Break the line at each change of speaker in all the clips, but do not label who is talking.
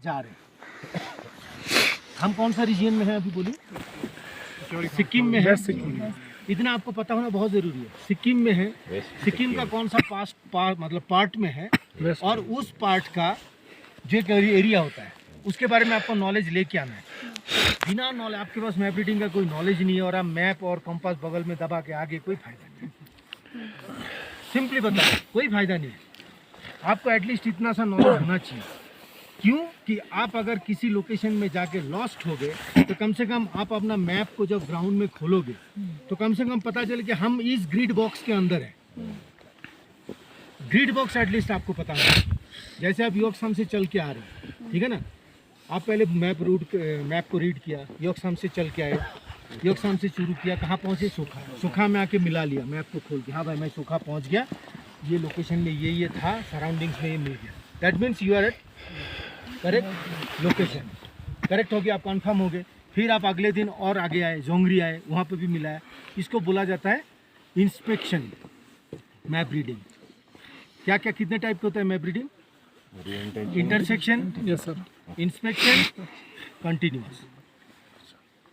जा रहे हैं। हम कौन सा रीजन में हैं अभी बोलिए? सिक्किम में है। इतना आपको पता होना बहुत ज़रूरी है। सिक्किम में है। सिक्किम का कौन सा मतलब पार्ट में है, और उस पार्ट का जो एरिया होता है उसके बारे में आपको नॉलेज लेके आना है। बिना नॉलेज, आपके पास मैप रीडिंग का कोई नॉलेज नहीं है और आप मैप और कंपास बगल में दबा के आगे, कोई फायदा नहीं। सिंपली बताओ, कोई फायदा नहीं है। आपको एटलीस्ट इतना सा नॉलेज होना चाहिए। क्यों कि आप अगर किसी लोकेशन में जाके लॉस्ट हो गए तो कम से कम आप अपना मैप को जब ग्राउंड में खोलोगे तो कम से कम पता चले कि हम इस ग्रिड बॉक्स के अंदर हैं। ग्रिड बॉक्स एटलीस्ट आपको पता है। जैसे आप योक्सम से चल के आ रहे हैं, ठीक है ना, आप पहले मैप को रीड किया, योक्सम से चल के आए, योक्सम से शुरू किया, कहाँ पहुँचे? सोखा। सोखा में आके मिला लिया मैप को खोल के, हाँ भाई मैं सोखा पहुँच गया, ये लोकेशन में ये था, सराउंडिंग्स में ये मिल गया। That means you are at correct location. Correct हो गया, आप कंफर्म हो गए। फिर आप अगले दिन और आगे आए, जोंगरी आए, वहाँ पे भी मिला है। इसको बोला जाता है इंस्पेक्शन मैप रीडिंग। क्या क्या कितने टाइप के होता है map reading? Intersection,
yes sir.
Inspection, continuous.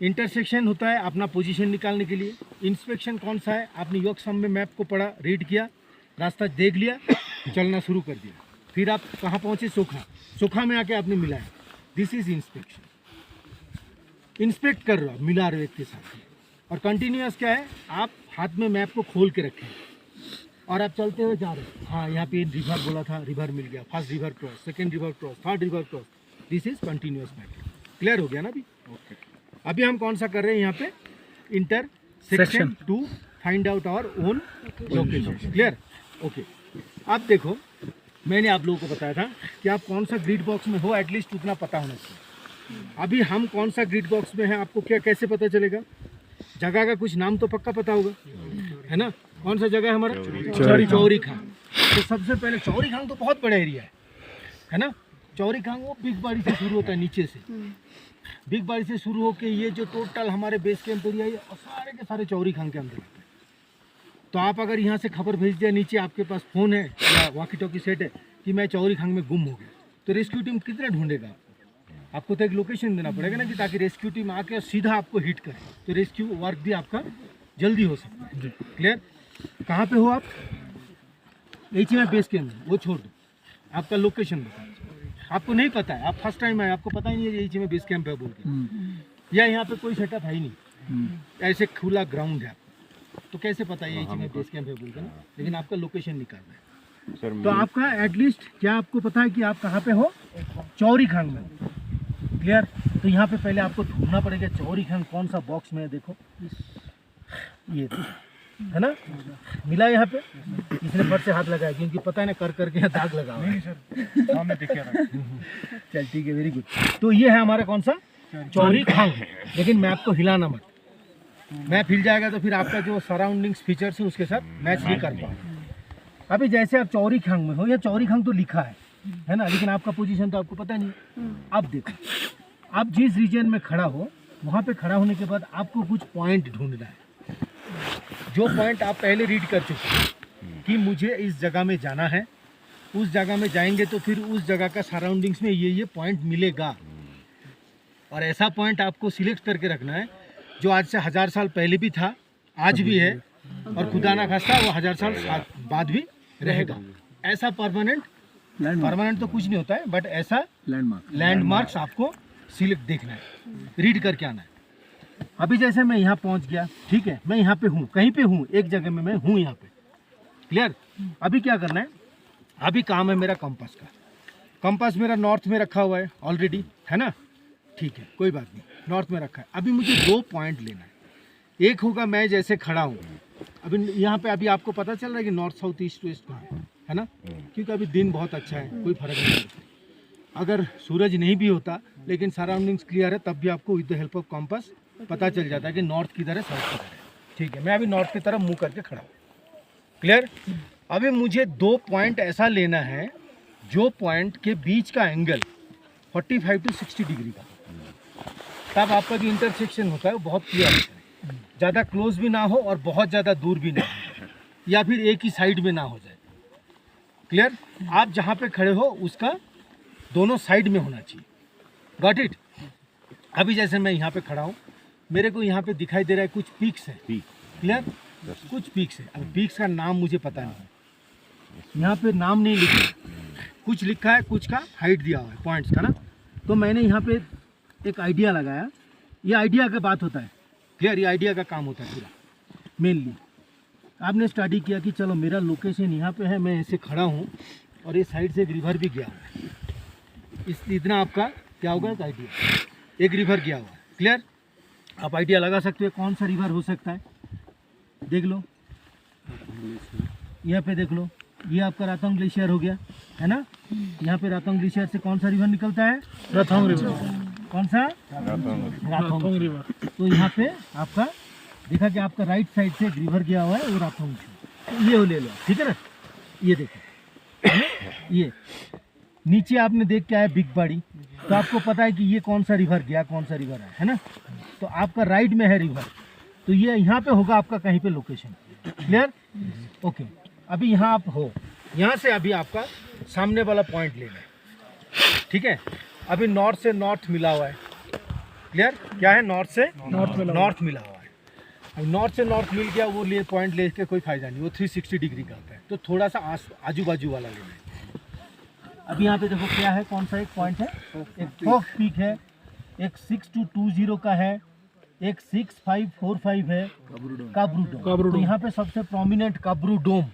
Intersection होता है अपना पोजीशन निकालने के लिए। इंस्पेक्शन कौन सा है? आपने योक्सम में मैप को पढ़ा, रीड किया, रास्ता देख लिया, चलना शुरू कर दिया। फिर आप कहाँ पहुँचे? सोखा। सोखा में आके आपने मिलाया। This is inspection. इंस्पेक्ट कर रहे हो, मिला रहे हो एक के साथ। और कंटिन्यूअस क्या है? आप हाथ में मैप को खोल के रखें और आप चलते हुए जा रहे हो। हाँ, यहाँ पे रिवर बोला था, रिवर मिल गया, first river cross, second river cross, third river cross. This is continuous mapping. Clear हो गया ना अभी? ओके। अभी हम कौन सा कर रहे हैं यहाँ पे? Intersection to find out our own location. Clear? Okay. अब देखो, मैंने आप लोगों को बताया था कि आप कौन सा ग्रिड बॉक्स में हो, एटलीस्ट उतना पता होना चाहिए। अभी हम कौन सा ग्रिड बॉक्स में हैं आपको क्या कैसे पता चलेगा? जगह का कुछ नाम तो पक्का पता होगा, है ना? कौन सा जगह है हमारा? चौरी खां। तो सबसे पहले चौरी खां तो बहुत बड़ा एरिया है ना? चौरी खां वो बिग बाड़ी से शुरू होता है, नीचे से बिग बाड़ी से शुरू होकर ये जो टोटल हमारे बेस कैंप एरिया है और सारे के सारे चौरी खां के अंदर आते हैं। तो आप अगर यहाँ से खबर भेज दिया, नीचे आपके पास फ़ोन है या वॉकी टॉकी सेट है कि मैं चौरी खां में गुम हो गया, तो रेस्क्यू टीम कितना ढूंढेगा? आपको तो एक लोकेशन देना पड़ेगा ना, कि ताकि रेस्क्यू टीम आके सीधा आपको हिट करे, तो रेस्क्यू वर्क भी आपका जल्दी हो सकता है। क्लियर? कहाँ पे हो आप? में बेस कैंप में, वो छोड़ दो, आपका लोकेशन बताओ। आपको नहीं पता है, आप फर्स्ट टाइम आए, आपको पता ही नहीं है में बेस कैंप है बोल के, या यहाँ पे कोई सेटअप है ही नहीं, ऐसे खुला ग्राउंड है, तो कैसे पता है में बेस कैंप है बोल के ना? लेकिन आपका लोकेशन निकालना है। तो आपका एटलीस्ट क्या आपको पता है कि आप कहाँ पे हो? चौरी खां में। क्लियर? तो यहाँ पे पहले आपको ढूंढना पड़ेगा चौरी खां कौन सा बॉक्स में है। देखो ये है ना, मिला यहाँ पे। इसने फट से हाथ लगाया क्योंकि पता है ना, कर करके दाग लगा हुआ है। चल ठीक है, वेरी गुड। तो ये है हमारा कौन सा? चौरी खां। लेकिन मैप को हिलाना मत, मैप हिल जाएगा तो फिर आपका जो सराउंडिंग्स फीचर्स है उसके साथ मैच नहीं कर पाओगे। अभी जैसे आप चौरी खां में हो, या चौरी खां तो लिखा है ना, लेकिन आपका पोजीशन तो आपको पता नहीं। अब देखो, आप जिस रीजन में खड़ा हो वहाँ पे खड़ा होने के बाद आपको कुछ पॉइंट ढूंढना है। जो पॉइंट आप पहले रीड कर चुके हैं कि मुझे इस जगह में जाना है, उस जगह में जाएंगे तो फिर उस जगह का सराउंडिंग्स में ये पॉइंट मिलेगा। और ऐसा पॉइंट आपको सिलेक्ट करके रखना है जो आज से 1000 साल पहले भी था, आज भी है, और खुदा ना खास्ता वो 1000 साल बाद भी रहेगा। ऐसा परमानेंट तो कुछ नहीं होता है, बट ऐसा लैंडमार्क्स आपको सिलेक्ट देखना है, रीड करके आना है। अभी जैसे मैं यहाँ पहुँच गया, ठीक है, मैं यहाँ पे हूँ, कहीं पे हूँ, एक जगह में मैं हूँ यहाँ पे। क्लियर? अभी क्या करना है? अभी काम है मेरा कंपास का। कंपास मेरा नॉर्थ में रखा हुआ है ऑलरेडी, है ना? ठीक है, कोई बात नहीं, नॉर्थ में रखा है। अभी मुझे 2 पॉइंट लेना है। एक होगा मैं जैसे खड़ा हूँ, अभी यहाँ पे अभी आपको पता चल रहा है कि नॉर्थ साउथ ईस्ट वेस्ट है ना, क्योंकि अभी दिन बहुत अच्छा है, कोई फर्क नहीं पड़ता। अगर सूरज नहीं भी होता लेकिन सराउंडिंग्स क्लियर है, तब भी आपको with the help of compass पता चल जाता है कि नॉर्थ किधर है, साउथ किधर है। ठीक है, मैं अभी नॉर्थ की तरफ मुँह करके खड़ा हूँ। क्लियर? अभी मुझे 2 पॉइंट ऐसा लेना है जो पॉइंट के बीच का एंगल 45 to 60 डिग्री का, तब आपका जो इंटरसेक्शन होता है वो बहुत क्लियर होता है। ज़्यादा क्लोज भी ना हो और बहुत ज़्यादा दूर भी ना हो, या फिर एक ही साइड में ना हो जाए। क्लियर? आप जहाँ पे खड़े हो उसका दोनों साइड में होना चाहिए। Got it. अभी जैसे मैं यहाँ पे खड़ा हूँ, मेरे को यहाँ पे दिखाई दे रहा है कुछ पीक्स है, क्लियर, कुछ पीक्स है। अब पीक्स का नाम मुझे पता नहीं, यहाँ पे नाम नहीं लिखा, कुछ लिखा है, कुछ का हाइट दिया हुआ है पॉइंट्स का ना। तो मैंने यहाँ पे एक आइडिया लगाया, ये आइडिया का बात होता है, क्लियर, ये आइडिया का काम होता है पूरा। मेनली आपने स्टडी किया कि चलो मेरा लोकेशन यहाँ पे है, मैं ऐसे खड़ा हूँ और ये साइड से एक रिवर भी गया हुआ है, इस इतना आपका क्या होगा, एक आइडिया, एक रिवर गया हुआ है, क्लियर। आप आइडिया लगा सकते हो कौन सा रिवर हो सकता है, देख लो यहाँ पे, देख लो ये आपका रातोंग ग्लेशियर हो गया है ना। यहाँ पे रातोंग ग्लेशियर से कौन सा रिवर निकलता है, रातोंग रिवर। कौन सा, रातोंग रिवर। तो यहाँ पे आपका देखा कि आपका राइट साइड से एक रिवर गया हुआ है, वो रातोंग, तो ये ले लो, ठीक है ना। ये देखो, ये नीचे आपने देख के आया बिग बाड़ी, तो आपको पता है कि ये कौन सा रिवर गया, कौन सा रिवर है ना। तो आपका राइट में है रिवर, तो ये यहाँ पे होगा आपका कहीं पे लोकेशन, क्लियर, ओके। अभी यहाँ आप हो, यहाँ से अभी आपका सामने वाला पॉइंट लेना है, ठीक है। अभी नॉर्थ से नॉर्थ मिला हुआ है, क्लियर, क्या है, नॉर्थ से नॉर्थ मिला हुआ है। अब नॉर्थ से नॉर्थ मिल गया, वो ले पॉइंट ले के कोई फायदा नहीं, वो 360 डिग्री का होता है, तो थोड़ा सा आजू बाजू वाला लेना है। अभी यहाँ पे देखो क्या है, कौन सा एक पॉइंट है, एक फोक पीक है, एक 6220 का है, एक 6545 है, काब्रू डोम। तो यहाँ पे सबसे प्रोमिनेंट काब्रू डोम।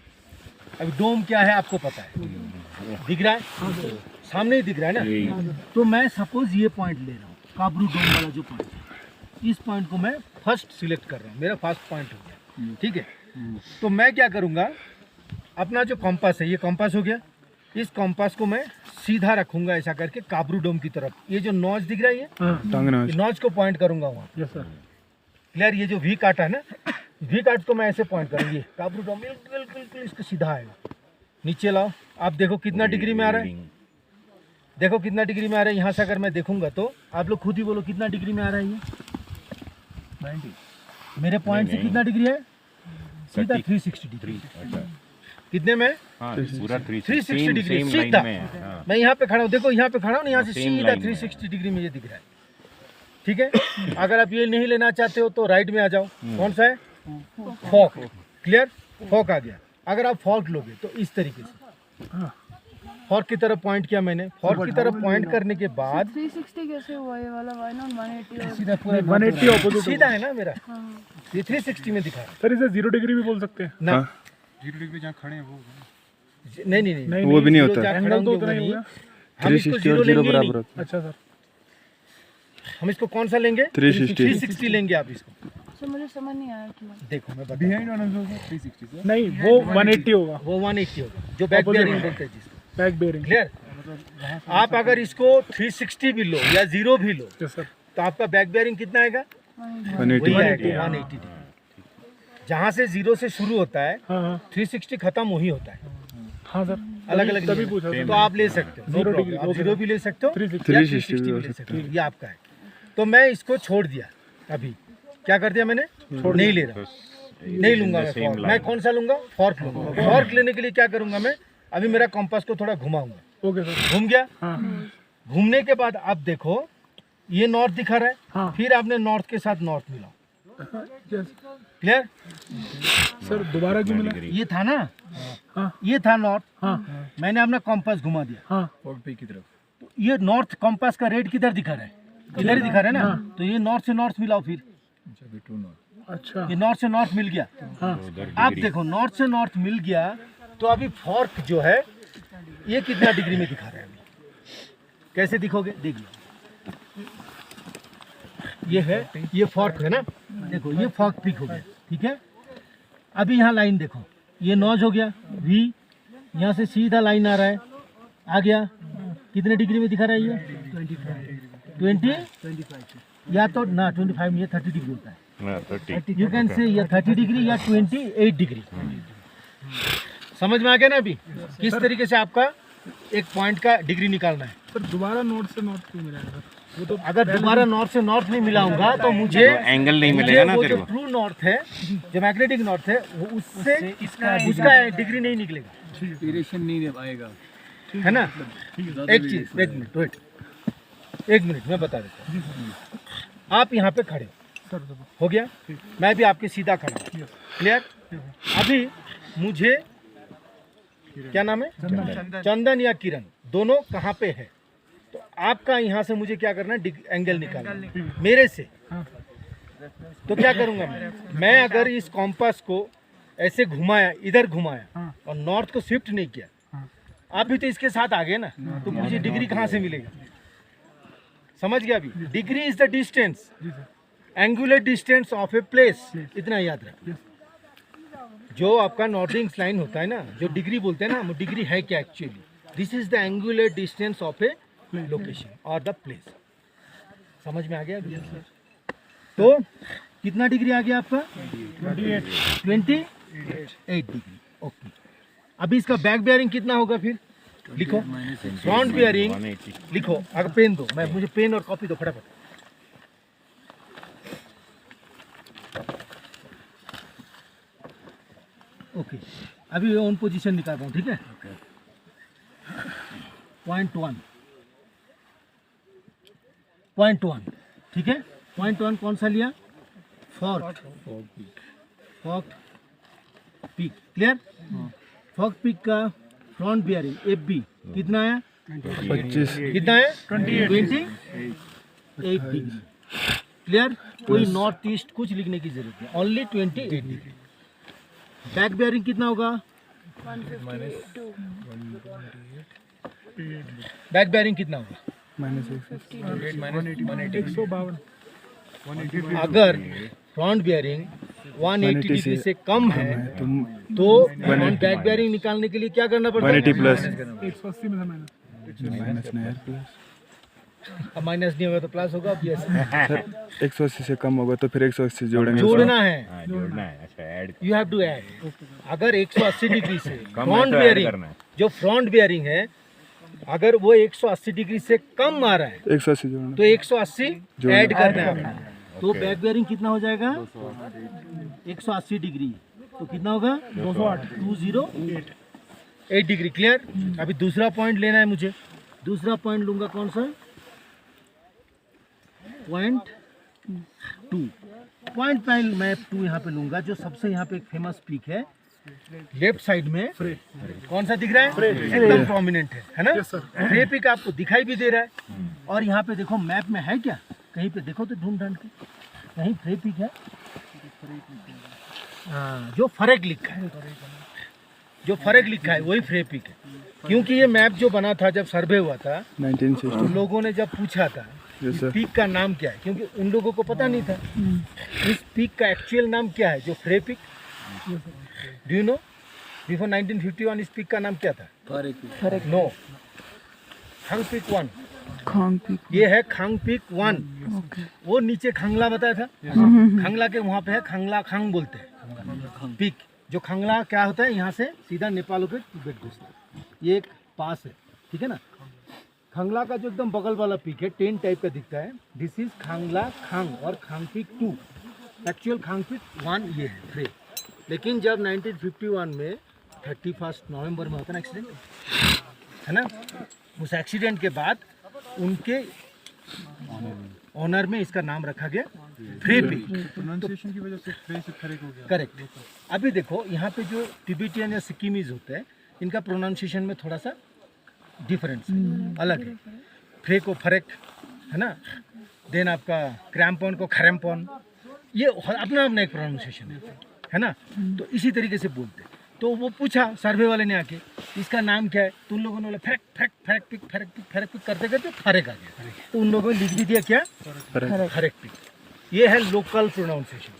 अभी डोम क्या है आपको पता है, दिख रहा है, सामने ही दिख रहा है ना। तो मैं सपोज ये पॉइंट ले रहा हूँ, काब्रू डोम वाला जो पॉइंट है, इस पॉइंट को मैं फर्स्ट सिलेक्ट कर रहा हूँ, मेरा फर्स्ट पॉइंट हो गया, ठीक है। तो मैं क्या करूँगा, अपना जो कंपास है, ये कंपास हो गया, इस कंपास को मैं सीधा रखूंगा ऐसा करके काब्रू डोम की तरफ। ये जो नॉच दिख रहा है, ये नॉच को पॉइंट करूंगा वहाँ, क्लियर। ये जो वी काटा है ना, वी काट को मैं ऐसे पॉइंट करूँगी, काब्रू डोम बिल्कुल इसको सीधा आएगा। नीचे लाओ, आप देखो कितना डिग्री में आ रहा है, देखो कितना डिग्री में आ रहा है। यहाँ से अगर मैं देखूंगा तो आप लोग खुद ही बोलो कितना डिग्री में आ रहा है, ये 90। मेरे पॉइंट से कितना डिग्री है, सीधा 360 डिग्री। कितने में,
पूरा
360 डिग्री सीधा। मैं यहाँ पे खड़ा हूँ, देखो यहाँ पे खड़ा हूँ, यहाँ से सीधा 360 डिग्री में ये दिख रहा है, ठीक है। अगर आप ये नहीं लेना चाहते हो तो राइट में आ जाओ, कौन सा है, फॉक, क्लियर, फॉक आ गया। अगर आप फॉक लोगे तो इस तरीके से फॉक की तरफ पॉइंट किया मैंने, फॉक की तरफ पॉइंट करने के बाद
360 कैसे हुआ ये वाला, व्हाई नॉट 180?
सीधा पूरा 180 ऑपोजिट सीधा है ना मेरा, ये 360 में दिखा रहा है।
सर इसे 0 डिग्री भी बोल सकते हैं
ना,
0 डिग्री जहाँ खड़े हैं वो
नहीं
वो भी नहीं होता,
एंगल तो उतना ही होगा।
हम इसको 0 बराबर होता
है। अच्छा सर,
हम इसको कौन सा लेंगे, 360 लेंगे आप इसको।
सर मुझे समझ नहीं आया कि
देखो मैं
बिहाइंड 360 नहीं, वो 180 होगा,
वो 180 होगा, जो बैक बेयरिंग बोलते हैं जिसको,
बैक बेयरिंग,
क्लियर। आप अगर इसको 360 भी लो या 0 भी लो, तो आपका बैक बेयरिंग कितना आएगा, 180 डिग्री। जहाँ से 0 से शुरू होता है, 360 खत्म वही होता है।
हाँ सर,
अलग अलग
तभी पूछा
तो आप ले सकते हो, 0 डिग्री, आप 0 भी ले सकते हो, 360 भी ले सकते हो, ये आपका है। तो मैं इसको छोड़ दिया, अभी क्या कर दिया मैंने, नहीं ले रहा, नहीं लूंगा मैं फॉर्क। मैं कौन सा लूंगा, फॉर्क लूंगा। फॉर्क लेने के लिए क्या करूंगा मैं, अभी मेरा कंपास को थोड़ा घुमाऊंगा,
ओके सर,
घूम गया। घूमने के बाद आप देखो ये नॉर्थ दिखा रहा है, फिर आपने नॉर्थ के साथ नॉर्थ मिलाओ, क्लियर।
सर दोबारा क्यों मिला,
ये था ना, ये था नॉर्थ, मैंने अपना कंपास घुमा दिया
की तरफ,
तो ये नॉर्थ कंपास का रेड किधर दिखा रहा है, इधर ही दिखा रहा है ना। तो ये नॉर्थ से नॉर्थ मिलाओ, फिर
अच्छा
ये नॉर्थ से नॉर्थ मिल गया। आप देखो नॉर्थ से नॉर्थ मिल गया, तो अभी फॉर्क जो है ये कितना डिग्री में दिखा रहा है, कैसे दिखोगे, देखिए ये है, ये फॉर्क है ना, देखो ये फॉर्क पिक हो गया, ठीक है। अभी यहाँ लाइन देखो, ये नॉच हो गया वी, यहाँ से सीधा लाइन आ रहा है, आ गया, कितने डिग्री में दिखा रहा है ये, 25 या तो ना 25 ये 30 डिग्री होता है, यू कैन से या 30 डिग्री या 28 डिग्री। समझ में आ गया ना अभी किस तरीके से आपका एक पॉइंट का डिग्री निकालना है।
सर दोबारा नॉर्थ से नॉर्थ क्यों मिला सर, वो तो
अगर दोबारा नॉर्थ से नॉर्थ नहीं मिलाऊंगा तो मुझे
एंगल नहीं मिलेगा ना
वो
तेरे
जो
को।
ट्रू नॉर्थ है, जो मैग्नेटिक नॉर्थ है, वो उससे उसका डिग्री नहीं निकलेगा,
इरेशन नहीं आएगा,
है ना। एक चीज, एक मिनट वेट, एक मिनट मैं बता देता हूँ। आप यहाँ पे खड़े हो गया, मैं भी आपके सीधा खड़ा हूँ, क्लियर। अभी मुझे क्या नाम है, चंदन या किरण, दोनों कहाँ पे है, तो आपका यहाँ से मुझे क्या करना है, एंगल निकालना है मेरे से। तो क्या करूँगा मैं अगर इस कॉम्पास को ऐसे घुमाया, इधर घुमाया और नॉर्थ को शिफ्ट नहीं किया, आप भी तो इसके साथ आ गए ना, तो मुझे डिग्री कहाँ से मिलेगा, समझ गया। अभी degree is the distance, angular distance of a place, इतना याद रख। जो आपका नॉर्थिंग लाइन होता है ना, जो डिग्री बोलते हैं ना, वो डिग्री है क्या actually, this is the angular distance of A location और द प्लेस। समझ में आ गया अभी? तो कितना डिग्री आ गया आपका, 28 डिग्री। ओके, अभी इसका बैक बेयरिंग कितना होगा, फिर लिखो। फ्रंट बेयरिंग लिखो, अगर पेन दो, मैं मुझे पेन और कॉपी दो फटाफट। ओके, अभी ऑन पोजीशन निकालता हूँ, ठीक है। पॉइंट वन, ठीक है। पॉइंट वन कौन सा लिया, फॉक पीक, क्लियर। फॉक पीक का फ्रंट बियरिंग एफ बी कितना है,
25,
कितना है, 28 डिग्री, क्लियर। कोई नॉर्थ ईस्ट कुछ लिखने की जरूरत नहीं, ओनली 28 डिग्री। बैक बेयरिंग कितना होगा,
152
बैक बेयरिंग कितना होगा, अगर फ्रंट बेयरिंग 180 डिग्री से कम है तो फ्रंट बैक बेयरिंग निकालने के लिए क्या करना पड़ता है,
180 प्लस,
180 में था
अब माइनस नहीं होगा तो प्लस होगा। अब यस,
180 से कम होगा तो फिर 180 जोड़ेंगे।
जोड़ना है,
अच्छा add
you have to add. अगर 180 डिग्री से फ्रंट बेयरिंग, जो फ्रंट बेयरिंग है, अगर वो 180 डिग्री से कम आ रहा है
180 जोड़ना,
तो 180 ऐड करना है। तो बैक बेयरिंग कितना हो जाएगा, 180 डिग्री, तो कितना होगा, 208 डिग्री, क्लियर। अभी दूसरा पॉइंट लेना है मुझे, दूसरा पॉइंट लूंगा कौन सा, पॉइंट मैं 2 यहाँ पे लूंगा, जो सबसे यहाँ पे एक फेमस पीक है लेफ्ट साइड में, कौन सा दिख रहा है, एकदम प्रोमिनेंट है ना। फ्रे पीक आपको दिखाई भी दे रहा है, और यहाँ पे देखो मैप में है क्या, कहीं पे देखो तो ढूंढ ढूंढ के, कहीं फ्रे पीक है, हाँ, जो फरेक लिखा है, जो फरेक लिखा है वही फ्रे पीक है। क्योंकि ये मैप जो बना था जब सर्वे हुआ था,
1960।
उन लोगों ने जब पूछा था
Yes,
इस
sir.
पीक का नाम क्या है, क्योंकि उन लोगों को पता नहीं था इस पीक का एक्चुअल नाम क्या है, जो फ्रे peak. Do you know before 1951 इस पीक का नाम क्या था, नो, खांग पीक 1, ये है खांग पीक 1। वो नीचे खांगला बताया था, खांगला के वहाँ पे है खांगला, खांग बोलते हैं पीक। जो खांगला क्या होता है, यहाँ से सीधा नेपाल पे तिब्बत घुसता है, ये एक पास है, ठीक है ना। खांगला का जो एकदम बगल वाला पीक है, 10 टाइप का दिखता है, दिस इज खांगला खांग, और खांग पीक 2, एक्चुअल खांग पीक 1 ये है फ्रे। लेकिन जब 1951 में 31 नवंबर में होता ना एक्सीडेंट, है ना, उस एक्सीडेंट के बाद उनके ऑनर में इसका नाम रखा गया फ्रे पीक,
प्रोनाउंसिएशन की वजह से फ्रे से फर्क हो गया।
करेक्ट। अभी देखो यहाँ पे जो टिबेटियन या सिक्किमीज होते हैं, इनका प्रोनाउंसिएशन में थोड़ा सा डिफरेंस है, अलग है। फ्रे को फरेक, है ना, देन आपका क्रैम्पॉन को खरैम्पॉन, ये अपना अपना एक प्रोनाउंसिएशन है ना। तो इसी तरीके से बोलते हैं। तो वो पूछा सर्वे वाले ने आके, इसका नाम क्या है, तो उन लोगों ने बोला फरेक फरेक फरेक पिक, फरेक पिक, फरेक पिक करते करते फरेक आ गया, तो उन लोगों ने लिख भी दिया क्या, फरेक पिक। ये है local pronunciation,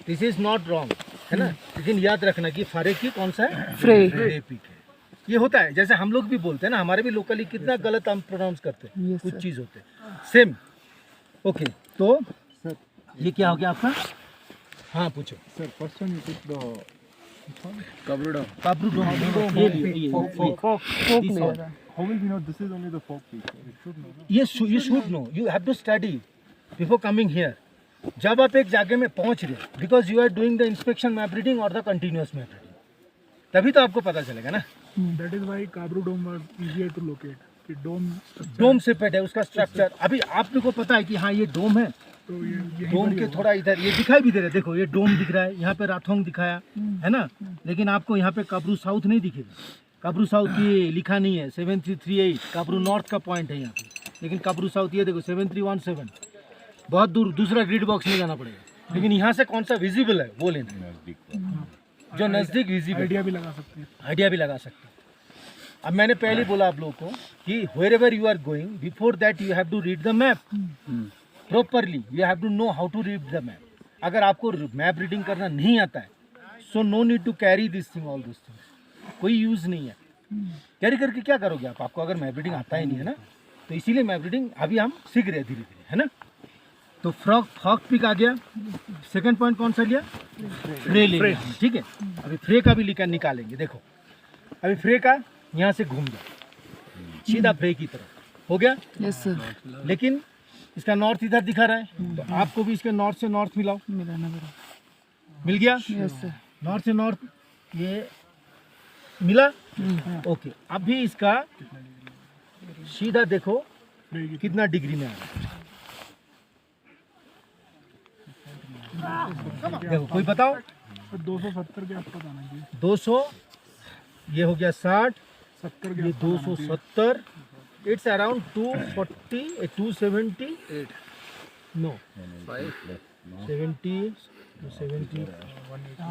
this is not wrong, है ना। लेकिन याद रखना कि फरेक की कौन सा है, फ्रे पिक है। ये होता है, जैसे हम लोग भी बोलते हैं ना, हमारे भी लोकली कितना गलत हम प्रोनाउंस करते हैं, कुछ चीज़ होते हैं सेम। ओके, तो सर ये क्या हो गया आपका, हाँ पूछो।
Sir first one you took the
Kabru dome, ये
फोक लिया था।
How will we know this is only the folk peak, we should know.
you should know, you have to study before coming here. जब आप एक जगह में पहुंच रहे, because you are doing the inspection map reading or the continuous map reading, तभी तो आपको पता चलेगा ना।
That is why Kabru Dome was easier to locate.
डोम से पेट है उसका स्ट्रक्चर। अभी आप लोगों को पता है कि हाँ ये डोम है,
तो ये
डोम के थोड़ा इधर ये दिखाई भी दे रहा है, देखो ये डोम दिख रहा है, यहाँ पे राथोंग दिखाया है ना, लेकिन आपको यहाँ पे काबरू साउथ नहीं दिखेगा। काबरू साउथ ये लिखा नहीं है, 7338 काबरू नॉर्थ का पॉइंट है यहाँ पे, लेकिन काबरू साउथ ये देखो 7317, बहुत दूर दूसरा ग्रिड बॉक्स में जाना पड़ेगा, लेकिन यहाँ से कौन सा विजिबल है वो लेना है, जो नज़दीक विजिबल
आइडिया भी लगा सकते हैं।
आइडिया भी लगा सकते हैं। अब मैंने पहले बोला आप लोगों को कि wherever you are going, before that you have to read the map properly. You have to know how to read the map. अगर आपको मैप रीडिंग करना नहीं आता है, so no need to carry this thing, all these things. कोई use नहीं है। Carry करके क्या करोगे आप? आपको अगर मैप रीडिंग आता ही नहीं है ना, तो इसीलिए मैप रीडिंग अभी हम सीख रहे हैं धीरे धीरे, है ना। तो फॉग पिक आ गया। सेकंड पॉइंट कौन सा लिया? फ्रे ले लिया, ठीक है। अभी फ्रे का भी निकालेंगे। देखो अभी फ्रे का यहाँ से घूम जाओ सीधा फ्रे की तरफ, हो गया।
Yes sir.
लेकिन इसका नॉर्थ इधर दिखा रहा है, तो आपको भी इसके नॉर्थ से नॉर्थ मिलाओ।
मिलाना पड़ेगा।
मिल गया?
Yes sir.
नॉर्थ से नॉर्थ ये मिला, ओके। अभी इसका सीधा देखो कितना डिग्री में आ रहा है। देखो कोई बताओ।
तो 270 के आसपास आना चाहिए।
200, ये हो गया 60,
70
ये 270, it's around 240, 270, no 70,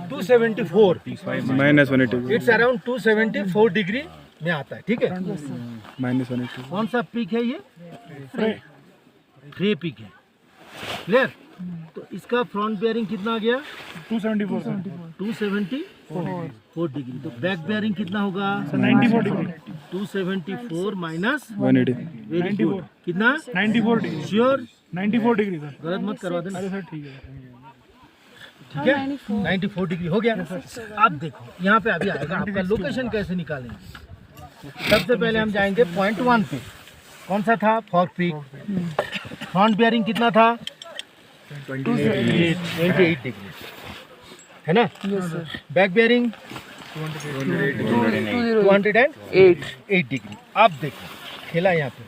274,
-180
it's around 274 degree में आता है, ठीक है।
-180
कौन सा पीक है ये? फ्रे पीक है, क्लियर। तो इसका फ्रंट बेयरिंग कितना आ गया? 274 डिग्री। तो बैक बेयरिंग कितना होगा?
94 डिग्री।
274 माइनस
180
वेरी गुड, कितना?
94 डिग्री।
श्योर?
94 degree sir.
गलत मत करवा देना,
अरे सर ठीक है।
ठीक है। 94 डिग्री हो गया। अब देखो यहाँ पे अभी आएगा आपका लोकेशन कैसे निकालेंगे। सबसे पहले हम जाएंगे पॉइंट 1 पे। कौन सा था? Fog peak. फ्रंट बेयरिंग कितना था? 28 डिग्री, है ना।
Yes sir.
Back bearing 208 degree. अब देखो खेला यहाँ पे,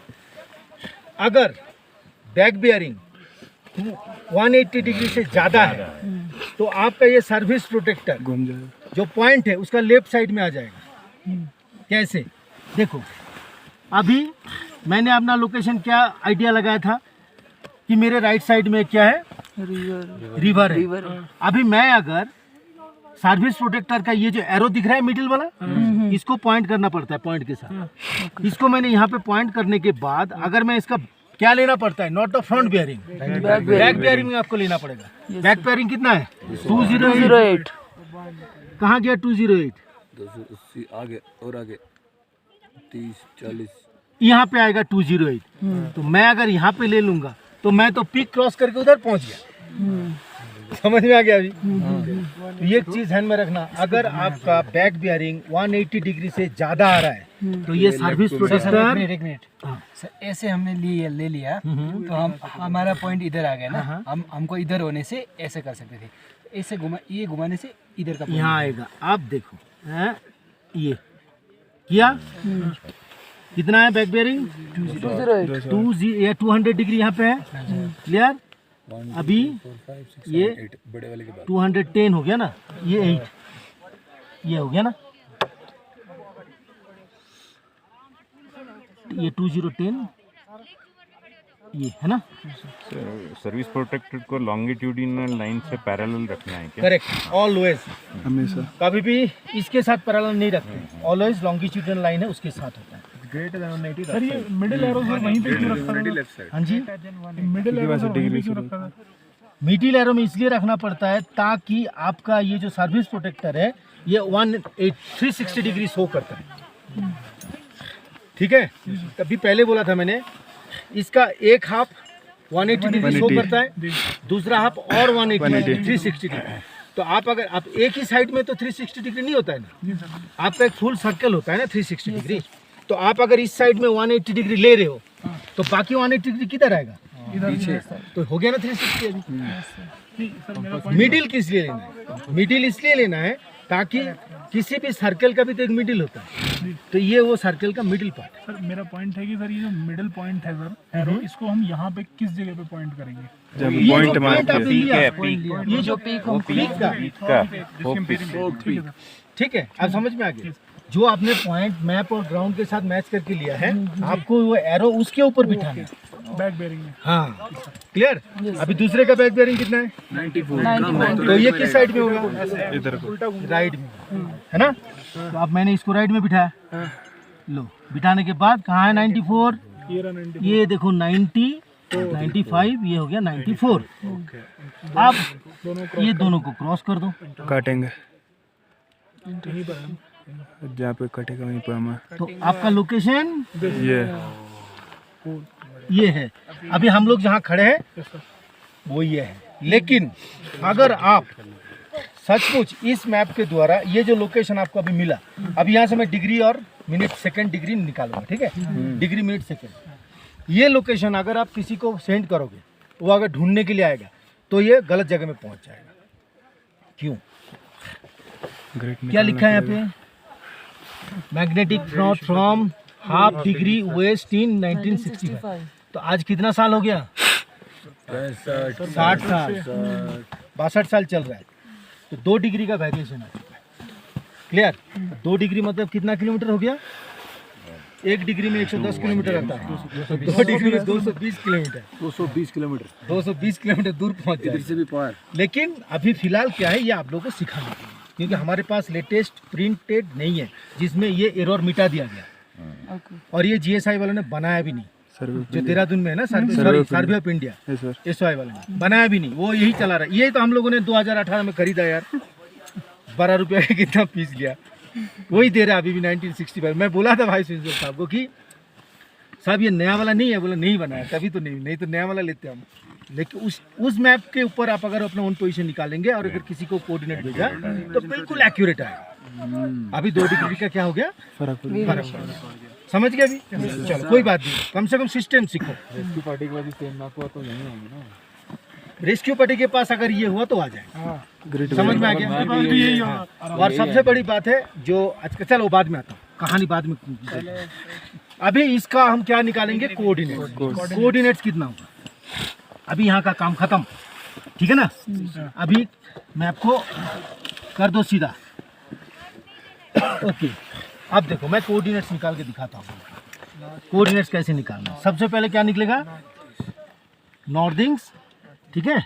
अगर बैक बेयरिंग 180 डिग्री से ज़्यादा है तो आपका ये सर्विस प्रोटेक्टर
घूम जाएगा।
जो पॉइंट है उसका लेफ्ट साइड में आ जाएगा। कैसे? देखो अभी मैंने अपना लोकेशन क्या आइडिया लगाया था कि मेरे राइट साइड में क्या है? रिवर है। अभी मैं अगर सर्विस प्रोटेक्टर का ये जो एरो दिख रहा है मिडिल वाला, इसको पॉइंट करना पड़ता है पॉइंट के साथ। इसको मैंने यहाँ पे पॉइंट करने के बाद अगर मैं इसका क्या लेना पड़ता है? Not the front bearing, back bearing आपको लेना पड़ेगा। बैक बेयरिंग कितना है? 208। कहाँ गया 208?
280 आगे और आगे 30 40
यहाँ पे आएगा 208। तो मैं अगर यहाँ पे ले लूंगा तो मैं तो पीक क्रॉस करके उधर पहुँच गया। समझ में आ गया अभी? तो ये एक चीज ध्यान में रखना, अगर आपका बैक बेयरिंग 180 डिग्री से ज्यादा आ रहा है तो ये सर्विस प्रोटेक्टर।
एक मिनट सर, ऐसे हमने ले लिया तो हम हमारा पॉइंट इधर आ गया ना, हमको इधर होने से ऐसे कर सकते थे, ऐसे ये घुमाने से इधर का point
यहाँ आएगा। आप देखो हैं, ये किया कितना है बैक बेयरिंग? 200 डिग्री यहाँ पे है, क्लियर। अभी ये 210 हो गया ना, ये 8 ये हो गया ना, ये 2010 ये है ना।
सर्विस प्रोटेक्टेड को लॉन्गिट्यूडिनल लाइन से पैरेलल रखना है क्या?
करेक्ट, ऑलवेज,
हमेशा
कभी भी इसके साथ पैरेलल नहीं रखते, ऑलवेज लॉन्गिट्यूडिनल लाइन है उसके साथ होता है।
सर ये मिडिल एरो सर वहीं पे क्यों रखा था?
हाँ जी,
मिडिल एरो सर वहीं पे क्यों रखा था?
मिडिल एरो में इसलिए रखना पड़ता है ताकि आपका ये जो सर्विस प्रोटेक्टर है ये 360 डिग्री शो करता है, ठीक है। तभी पहले बोला था मैंने, इसका एक हाफ 180 डिग्री शो करता है, दूसरा हाफ और 180 360 डिग्री। तो आप अगर आप एक ही साइड में तो 360 डिग्री नहीं होता है ना, आपका एक फुल सर्कल होता है ना 360 डिग्री। तो आप अगर इस साइड में 180 डिग्री ले रहे हो तो बाकी 180 डिग्री किधर आएगा? पीछे। तो हो गया ना 360 अभी। मिडिल किस लिए लेना है? मिडिल इसलिए लेना है ताकि किसी भी सर्कल का भी तो एक मिडिल होता है, तो ये वो सर्कल का मिडिल पार्ट है।
सर मेरा पॉइंट है कि सर ये जो मिडिल पॉइंट है सर एरो, इसको हम यहाँ पे किस जगह पे पॉइंट करेंगे?
जब
ये
पॉइंट
जो point आपने
मारते
लिया,
है, पीक
ये जो
वो
पीक का
का
ठीक है सर।
ठीक है, आप समझ में आ गए। जो आपने पॉइंट मैप और ग्राउंड के साथ मैच करके लिया है, आपको वो एरो उसके ऊपर बिठाना है।
बैक बेयरिंग में
हाँ, क्लियर। अभी दूसरे का बैक बेयरिंग कितना है?
94
तो ये किस साइड में होगा?
इधर को
राइट में, है ना? तो अब मैंने इसको राइट में बिठाया, लो बिठाने के बाद कहाँ है 94?
ये रहा 90।
ये देखो 90, 95, ये हो गया 94। अब ये दोनों को क्रॉस कर दो,
काटेंगे जहाँ पे कटेगा वहीं पे हमें
तो आपका लोकेशन
ये
ये है। अभी हम लोग जहाँ खड़े हैं वो ये है, लेकिन अगर आप सचमुच इस मैप के द्वारा ये जो लोकेशन आपको अभी मिला, अभी यहाँ से मैं डिग्री और मिनट सेकंड डिग्री निकालूंगा, ठीक है? डिग्री मिनट सेकंड, ये लोकेशन अगर आप किसी को सेंड करोगे, वो अगर ढूंढने के लिए आएगा तो ये गलत जगह में पहुंच जाएगा। क्यों?
ग्रेट
क्या लिखा है यहाँ पे? Magnetic north from half degree west in 1965। तो आज कितना साल हो गया? 60 साल, 62 साल चल रहा है। तो 2 डिग्री का वेरिएशन आ चुका है। क्लियर? 2 डिग्री मतलब कितना किलोमीटर हो गया? 1 डिग्री में 110 किलोमीटर आता है, 2 डिग्री में 220 किलोमीटर,
220 किलोमीटर
220 किलोमीटर दूर पहुंच
इधर
जाए।
से भी पार।
लेकिन अभी फिलहाल क्या है, ये आप लोगों को सिखाना है, क्योंकि हमारे पास लेटेस्ट प्रिंटेड नहीं है जिसमें ये एरर मिटा दिया गया, और ये जीएसआई वालों ने बनाया भी नहीं,
सर्वे
जो देहरादून में है ना, survey of India,
yes sir
SY वाले ने बनाया भी नहीं, वो यही चला रहा है। ये तो हम लोगों ने 2018 में खरीदा यार, 12 रुपया का कितना पीस लिया, वही दे रहा है अभी भी 1965। मैं बोला था भाई सिंह साहब को कि साहब ये नया वाला नहीं है, बोला नहीं बनाया, तभी तो नहीं तो नया वाला लेते हम। लेकिन उस मैप के ऊपर आप अगर अपना ओन पोजीशन निकालेंगे और अगर किसी को कोऑर्डिनेट भेजा तो बिल्कुल एक्यूरेट आएगा। अभी 2 डिग्री का क्या हो गया? फर्क हो गया। समझ गया अभी? चलो कोई बात नहीं, कम से कम सिस्टम सीखो। रेस्क्यू पार्टी के पास सेम मैप हुआ तो नहीं होंगे ना, रेस्क्यू पार्टी के पास अगर ये हुआ तो आ जाए।
ग्रेट
समझ में आ गया? हाँ। और सबसे बड़ी बात है जो आज, चलो बाद में आता हूँ, कहानी बाद में। अभी इसका हम क्या निकालेंगे? कोऑर्डिनेट्स कितना होगा। अभी यहाँ का काम खत्म, ठीक है ना? अभी मैप को कर दो सीधा, ओके। अब देखो मैं कोऑर्डिनेट्स निकाल के दिखाता हूँ। कोऑर्डिनेट्स कैसे निकालना है। सबसे पहले क्या निकलेगा? नॉर्दिंग्स, ठीक है?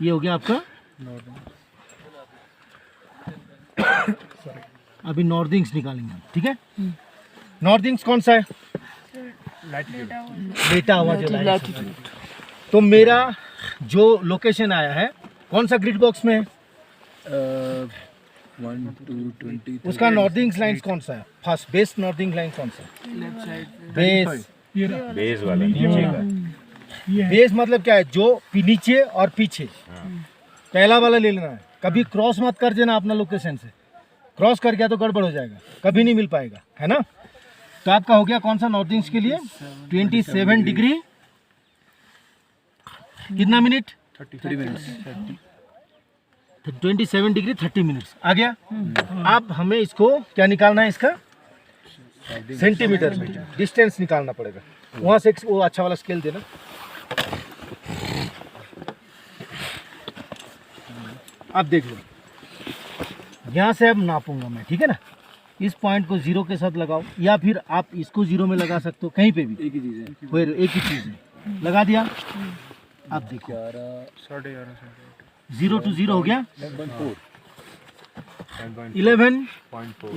ये हो गया आपका। अभी नॉर्दिंग्स निकालेंगे हम, ठीक है? नॉर्दिंग्स कौन सा है? लेटा हुआ जो लाइन। तो मेरा जो लोकेशन आया है कौन सा ग्रिड बॉक्स में है?
1 2 20
उसका नॉर्दिंग्स लाइंस कौन सा है? फर्स्ट बेस नॉर्दिंग लाइन कौन सा है?
Left side
base.
बेस वाला नीचे का।
बेस मतलब क्या है? जो नीचे और पीछे, पहला वाला ले लेना है। कभी क्रॉस मत कर देना अपना लोकेशन से, क्रॉस कर गया तो गड़बड़ हो जाएगा, कभी नहीं मिल पाएगा, है ना? तो आपका हो गया कौन सा नॉर्दिंग्स के लिए? 27 डिग्री कितना मिनट?
30 मिनट्स।
27 डिग्री 30 मिनट्स आ गया। अब हमें इसको क्या निकालना है? इसका सेंटीमीटर में डिस्टेंस निकालना पड़ेगा। वहां से वो अच्छा वाला स्केल देना। अब देख लो, यहाँ से अब नापूंगा मैं, ठीक है ना? इस पॉइंट को 0 के साथ लगाओ, या फिर आप इसको 0 में लगा सकते हो, कहीं पे भी
एक ही चीज है।
फिर एक ही चीज़ है। लगा दिया। अब देखो 0 to 0 हो गया।
11.4
11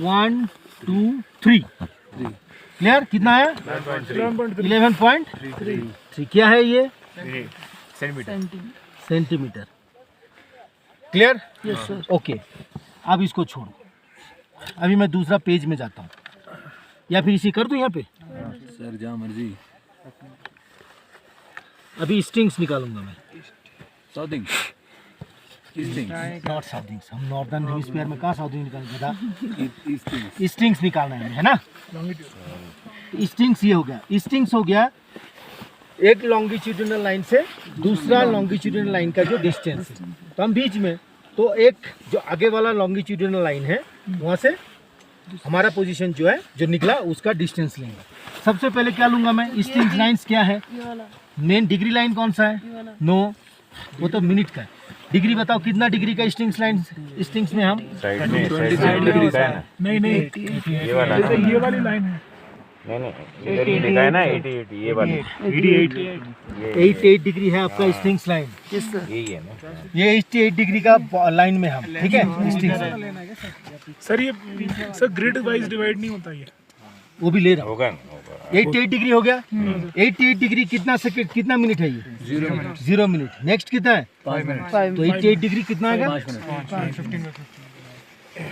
1 2 3 क्लियर? कितना है? 11.3। क्या है ये? Centimetre. Clear?
Yes sir.
Okay, अब इसको छोड़ो। अभी मैं दूसरा पेज में जाता हूँ, या फिर इसी कर दूँ यहाँ पे।
सर जहाँ मर्जी।
अभी स्ट्रिंग्स निकालूंगा मैं।
साउथिंग ईस्टिंग
नॉर्थ साउथिंग्स, हम नॉर्दर्न हेमिस्फीयर में कहाँ साउथिंग निकालेंगे था?
ईस्टिंग
स्ट्रिंग्स निकालना है ना? स्ट्रिंग्स ये हो गया। स्ट्रिंग्स हो गया एक लॉन्गिट्यूडिनल लाइन से दूसरा लॉन्गिट्यूडिनल लाइन का जो डिस्टेंस है। तो हम बीच में, तो एक जो आगे वाला लॉन्गिट्यूडिनल लाइन है वहाँ से हमारा पोजीशन जो है जो निकला उसका डिस्टेंस लेंगे। सबसे पहले क्या लूंगा मैं, स्ट्रिंग्स लाइंस क्या है,
ये वाला,
मेन डिग्री लाइन कौन सा है,
ये वाला।
नो वो तो मिनट का है। डिग्री बताओ कितना डिग्री का स्ट्रिंग्स लाइन, स्ट्रिंग्स में हम
साइड में लिखा है ना,
नहीं नहीं,
ये वाला
जैसे ये वाली लाइन है,
नहीं इधर ही लिखा है ना 88 ये वाली
88 डिग्री है आपका स्ट्रिंग्स लाइन,
यही है ना।
ये 88 डिग्री का लाइन में हम, ठीक है स्ट्रिंग्स लाइन।
सर ये सर ग्रिड वाइज डिवाइड नहीं होता ये,
वो भी ले रहा हूँ।
होगा ना, होगा
88 डिग्री हो गया। 88 डिग्री कितना सेकंड, कितना मिनट है ये, 0 मिनट। नेक्स्ट कितना है,
5
तो 88 डिग्री कितना आएगा,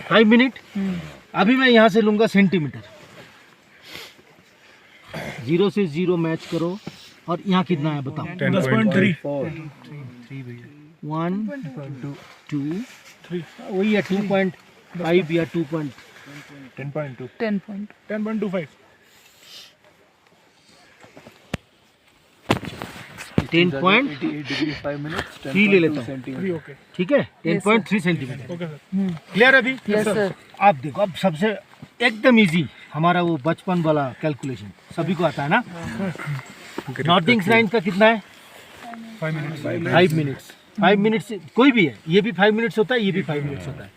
5 मिनट। अभी मैं यहाँ से लूंगा सेंटीमीटर, 0 से 0 मैच करो, और यहाँ कितना है बताओ,
10.3
1 2 3, वही है 2.5 या
10.2
10.25
10.3 ले लेता हूँ,
3 ओके
ठीक है 10.3 सेंटीमीटर।
Okay sir.
क्लियर अभी,
यस सर।
आप देखो अब सबसे एकदम इजी हमारा वो बचपन वाला कैलकुलेशन सभी को आता है ना। नॉर्थिंग लाइन का कितना है, 5 मिनट्स। 5 मिनट्स कोई भी है, ये भी 5 मिनट्स होता है, ये भी 5 मिनट्स होता है।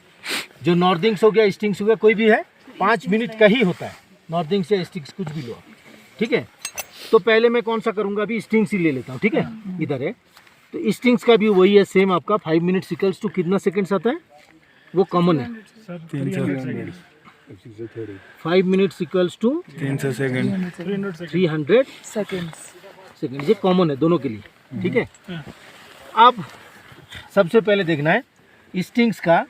जो नॉर्थिंग्स हो गया, स्टिंग्स हो गया, कोई भी है 5 मिनट का ही होता है। नॉर्थिंग्स या स्टिंग्स कुछ भी लो, ठीक है। तो पहले मैं कौन सा करूंगा, अभी स्टिंग्स ही ले लेता हूँ, ठीक है इधर है। तो स्टिंग्स का भी वही है सेम आपका, 5 मिनट्स इक्वल्स टू कितना सेकंड्स आता है, वो कॉमन है।
Sir 300 second,
5 minutes equals to
300 second
300
seconds.
Second, ये कॉमन है दोनों के लिए, ठीक है। अब सबसे पहले देखना है स्टिंग्स का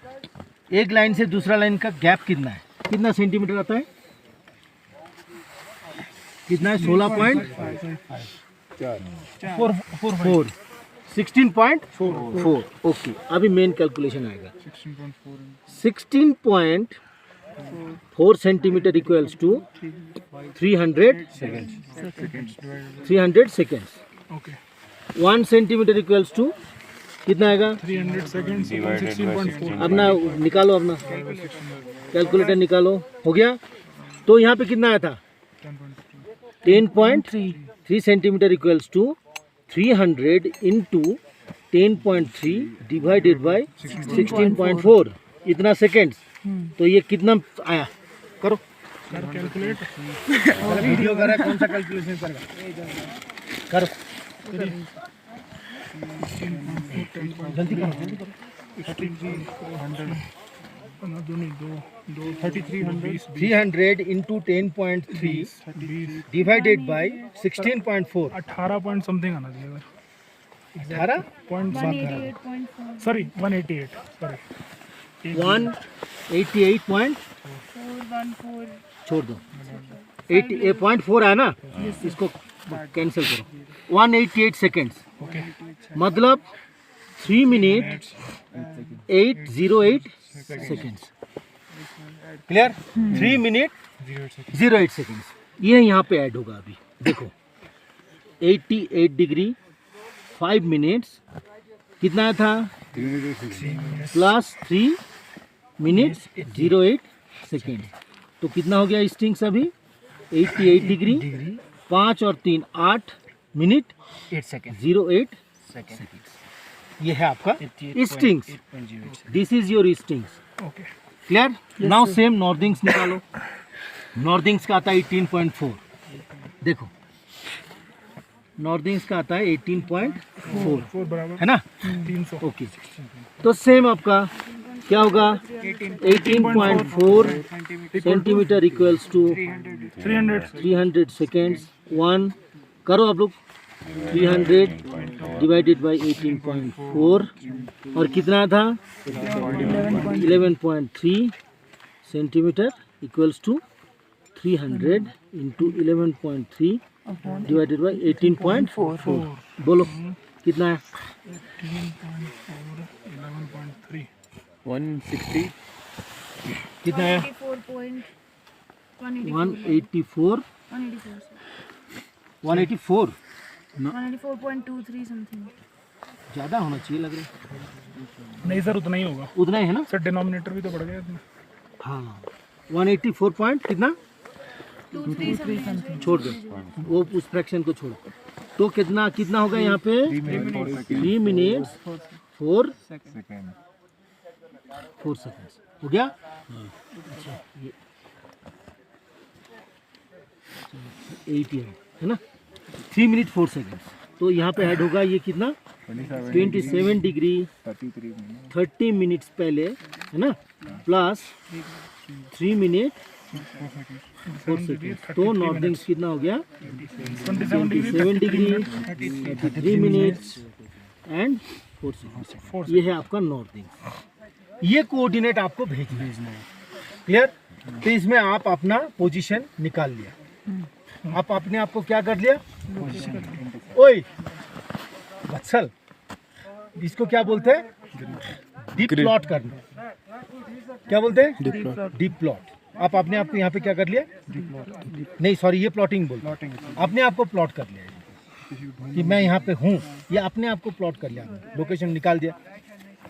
एक लाइन से दूसरा लाइन का गैप कितना है, कितना सेंटीमीटर आता है, कितना है 16.4 16.4 ओके। अभी मेन कैलकुलेशन आएगा, 16.4 centimetre equals to 300 seconds.
Okay
1 centimetre equals to कितना आएगा,
300 सेकंड 16.4
अपना निकालो, अपना कैलकुलेटर निकालो, हो गया। तो यहाँ पे कितना आया था, 10.3 centimetre equals to 300 into 10.3 divided by 16.4, इतना सेकेंड्स। तो ये कितना आया, करो
सर कैलकुलेट,
वीडियो कर रहा है, कौन सा कैलकुलेशन करेगा, करो जल्दी करो, जल्दी करो। 300 into 10.3 divided by 16.4,
18 point something आना चाहिए
18
पॉइंट, सॉरी 188 सॉरी
188 छोड़ दो, 8.4 है ना, इसको कैंसिल करो। 188 सेकेंड्स,
ओके
मतलब 3 minute 808 seconds. Clear, 3 minute 08 seconds, ये यहाँ पे ऐड होगा। अभी देखो 88 डिग्री 5 मिनट्स कितना था, प्लस 3 मिनट्स 08 सेकेंड, तो कितना हो गया स्ट्रिंग्स अभी 88 डिग्री 5 और 3 8 मिनट
8 सेकंड
08 सेकेंड। ये है आपका strings, this is your strings.
Okay
clear, now same northings निकालो। नॉर्थिंग्स का आता है 18.4, देखो नॉर्थिंग्स का आता है 18.4
4 बराबर
है ना,
300
ओके। तो सेम आपका क्या होगा 18.4 सेंटीमीटर इक्वल्स टू 300 सेकेंड्स। 1 करो आप लोग, 300 डिवाइडेड बाय 18.4 और कितना था 11.3 centimetre equals to 300 into 11.3 divided by 18.4। बोलो कितना है,
11.3
160
कितना है 184 184
184.23 समथिंग।
ज़्यादा होना चाहिए लग रहा है,
नहीं सर उतना ही होगा
उतना ही है ना।
सर डिनोमिनेटर भी तो बढ़ गया इसमें।
हाँ 184 पॉइंट कितना
2 3 something.
छोड़ दो, वो उस फ्रैक्शन को छोड़ो। तो कितना कितना होगा यहाँ पे 3 मिनट्स 4 सेकेंड्स हो गया। अच्छा ये 8 है ना, 3 मिनट 4 सेकेंड्स। तो यहाँ पे ऐड होगा ये कितना 27 डिग्री 30 मिनट्स पहले है ना, प्लस 3 मिनट 4 सेकेंड। तो नॉर्थिंग्स कितना हो गया 27 डिग्री 33 मिनट्स एंड 4 सेकेंड। ये है आपका नॉर्थिंग। ये कोऑर्डिनेट आपको भेजना है, क्लियर। तो इसमें आप अपना पोजीशन निकाल लिया, आप अपने आप को क्या कर लिया, ओए वत्सल, इसको क्या बोलते हैं, डीप प्लॉट करना। क्या बोलते हैं, डीप प्लॉट। आप अपने आप को यहाँ पे क्या कर लिया, नहीं सॉरी ये प्लॉटिंग बोलते हैं, अपने आप को प्लॉट कर लिया कि मैं यहाँ पे हूँ, ये अपने आप को प्लॉट कर लिया, लोकेशन निकाल दिया।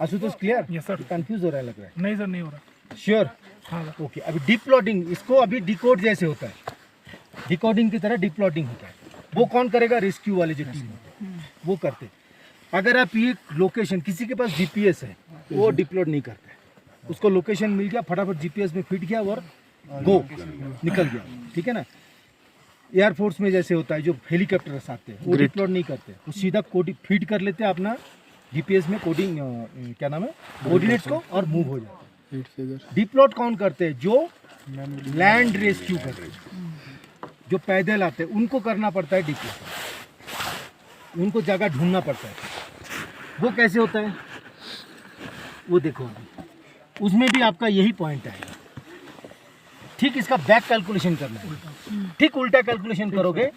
Ashutosh clear,
yes sir.
Confuse हो रहा है लग रहा है,
नहीं सर नहीं हो रहा।
श्योर,
हाँ
ओके। अभी डीप प्लॉटिंग, इसको अभी डिकोड जैसे होता है, डिकोडिंग की तरह डीप प्लॉटिंग होता है। वो कौन करेगा, रेस्क्यू वाले जो टीम होते हैं वो करते। अगर आप ये लोकेशन, किसी के पास जीपीएस है वो डीप प्लॉट नहीं करता है, उसको लोकेशन मिल गया फटाफट जीपीएस में फिट किया और गो निकल गया, ठीक है ना। एयरफोर्स में जैसे होता है जो हेलीकॉप्टर्स आते हैं वो डीप प्लॉट नहीं करते, वो सीधा कोडिंग फीड कर लेते हैं अपना जीपीएस में, कोडिंग क्या नाम है, कोऑर्डिनेट्स को, और मूव हो जाते हैं। डीप प्लॉट कौन करते हैं, जो लैंड रेस्क्यू करते हैं, जो पैदल आते हैं उनको करना पड़ता है डीप प्लॉट, उनको जगह ढूंढना पड़ता है। वो कैसे होता है वो देखो, उसमें भी आपका यही पॉइंट है। ठीक इसका बैक कैलकुलेशन करना है, ठीक उल्टा कैलकुलेशन करोगे,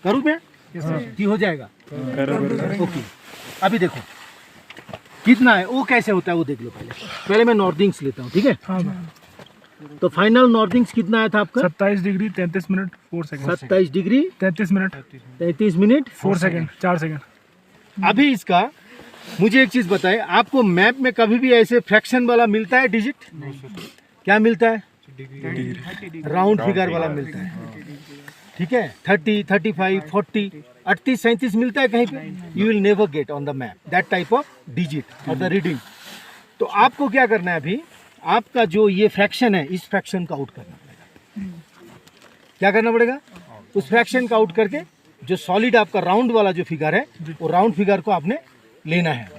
करूँ मैं कि हो जाएगा, ओके। अभी देखो कितना है, वो कैसे होता है वो देख लो। पहले मैं नॉर्थिंग्स लेता हूँ, ठीक है। तो फाइनल नॉर्थिंग्स कितना आया था आपका
27 degree 33 minute 4 second.
27 degree
33 minute
33 minute
4 second 4 second.
अभी इसका मुझे एक चीज बताए, आपको मैप में कभी भी ऐसे फ्रैक्शन वाला मिलता है डिजिट, क्या मिलता है, राउंड फिगर वाला मिलता है, ठीक है। 30 35 40 38 37 मिलता है कहीं पे, you will never get on the map that type of digit और द रीडिंग। तो आपको क्या करना है, अभी आपका जो ये फ्रैक्शन है इस फ्रैक्शन का आउट करना पड़ेगा। क्या करना पड़ेगा, उस फ्रैक्शन का आउट करके जो सॉलिड आपका राउंड वाला जो फिगर है वो राउंड फिगर को आपने लेना है।